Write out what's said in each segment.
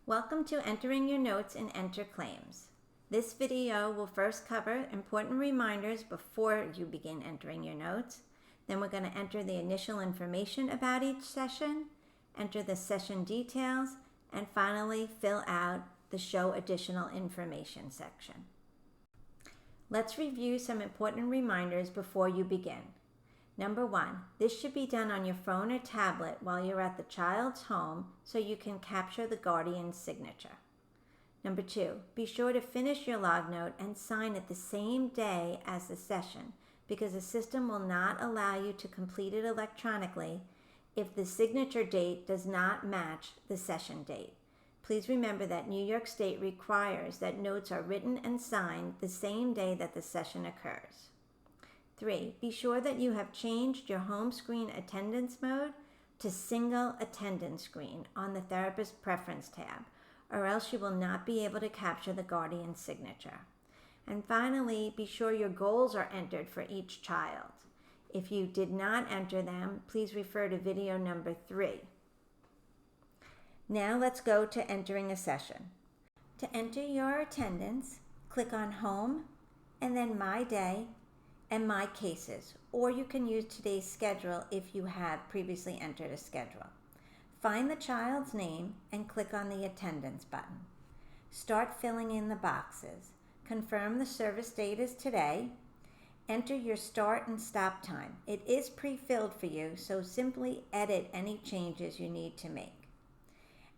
Welcome to Entering Your Notes in Enter Claims. This video will first cover important reminders before you begin entering your notes. Then we're going to enter the initial information about each session, enter the session details, and finally fill out the Show Additional Information section. Let's review some important reminders before you begin. Number 1, this should be done on your phone or tablet while you're at the child's home so you can capture the guardian's signature. Number 2, be sure to finish your log note and sign it the same day as the session because the system will not allow you to complete it electronically if the signature date does not match the session date. Please remember that New York State requires that notes are written and signed the same day that the session occurs. 3, be sure that you have changed your home screen attendance mode to single attendance screen on the Therapist Preference tab, or else you will not be able to capture the guardian's signature. And finally, be sure your goals are entered for each child. If you did not enter them, please refer to video number 3. Now let's go to entering a session. To enter your attendance, click on Home and then My Day and My Cases, or you can use today's schedule if you have previously entered a schedule. Find the child's name and click on the attendance button. Start filling in the boxes. Confirm the service date is today. Enter your start and stop time. It is pre-filled for you, so simply edit any changes you need to make.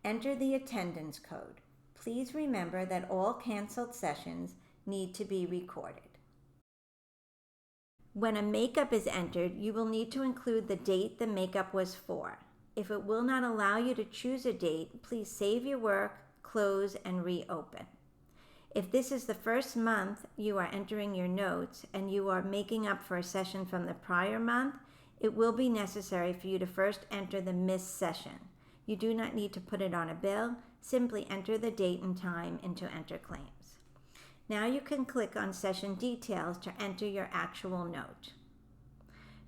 Enter the attendance code. Please remember that all canceled sessions need to be recorded. When a makeup is entered, you will need to include the date the makeup was for. If it will not allow you to choose a date, please save your work, close, and reopen. If this is the first month you are entering your notes and you are making up for a session from the prior month, it will be necessary for you to first enter the missed session. You do not need to put it on a bill, simply enter the date and time into Enter Claims. Now you can click on Session Details to enter your actual note.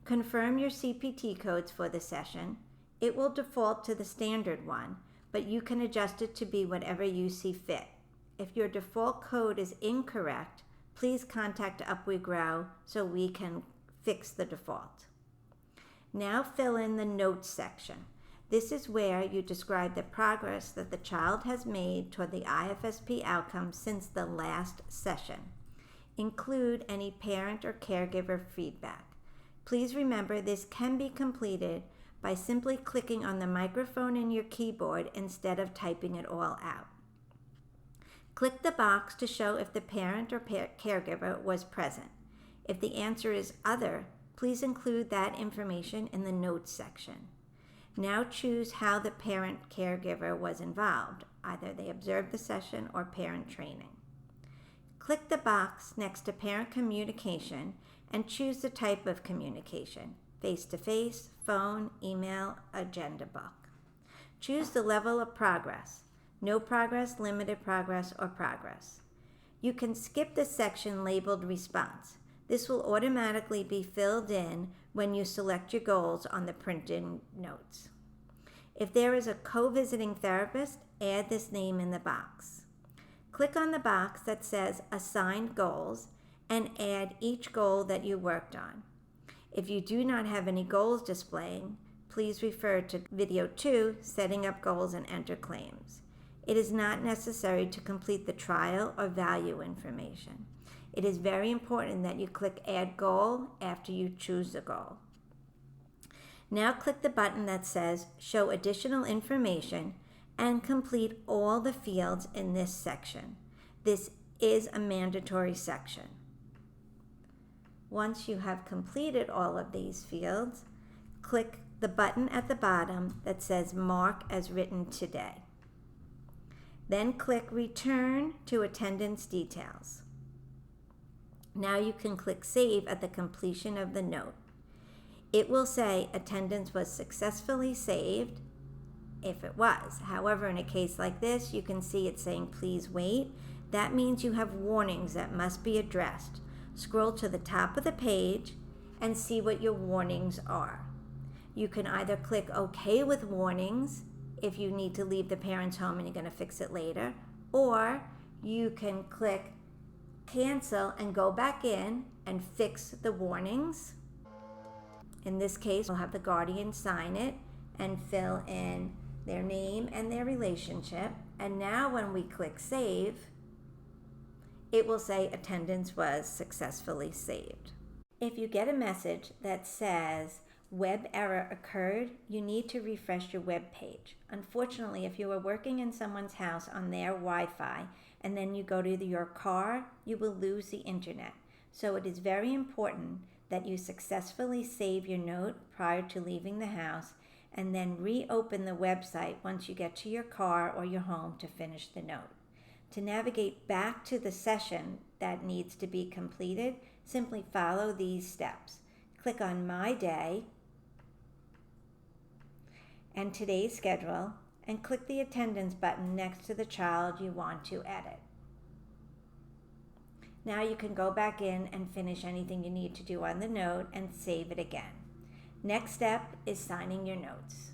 Confirm your CPT codes for the session. It will default to the standard one, but you can adjust it to be whatever you see fit. If your default code is incorrect, please contact Up We Grow so we can fix the default. Now fill in the Notes section. This is where you describe the progress that the child has made toward the IFSP outcome since the last session. Include any parent or caregiver feedback. Please remember this can be completed by simply clicking on the microphone in your keyboard instead of typing it all out. Click the box to show if the parent or caregiver was present. If the answer is Other, please include that information in the Notes section. Now choose how the parent caregiver was involved. Either they observed the session or parent training. Click the box next to parent communication and choose the type of communication: face-to-face, phone, email, agenda book. Choose the level of progress: no progress, limited progress, or progress. You can skip the section labeled response. This will automatically be filled in when you select your goals on the printed notes. If there is a co-visiting therapist, add this name in the box. Click on the box that says Assigned Goals and add each goal that you worked on. If you do not have any goals displaying, please refer to video 2, Setting Up Goals and Enter Claims. It is not necessary to complete the trial or value information. It is very important that you click Add Goal after you choose the goal. Now click the button that says Show Additional Information and complete all the fields in this section. This is a mandatory section. Once you have completed all of these fields, click the button at the bottom that says Mark as Written Today. Then click Return to Attendance Details. Now you can click Save at the completion of the note. It will say attendance was successfully saved if it was. However, in a case like this, you can see it saying please wait. That means you have warnings that must be addressed. Scroll to the top of the page and see what your warnings are. You can either click OK with warnings if you need to leave the parents home and you're going to fix it later, or you can click cancel and go back in and fix the warnings. In this case, we'll have the guardian sign it and fill in their name and their relationship. And now when we click save, it will say attendance was successfully saved. If you get a message that says web error occurred, you need to refresh your web page. Unfortunately, if you are working in someone's house on their Wi-Fi and then you go to your car, you will lose the internet. So it is very important that you successfully save your note prior to leaving the house and then reopen the website once you get to your car or your home to finish the note. To navigate back to the session that needs to be completed, simply follow these steps. Click on My Day and Today's Schedule, and click the attendance button next to the child you want to edit. Now you can go back in and finish anything you need to do on the note and save it again. Next step is signing your notes.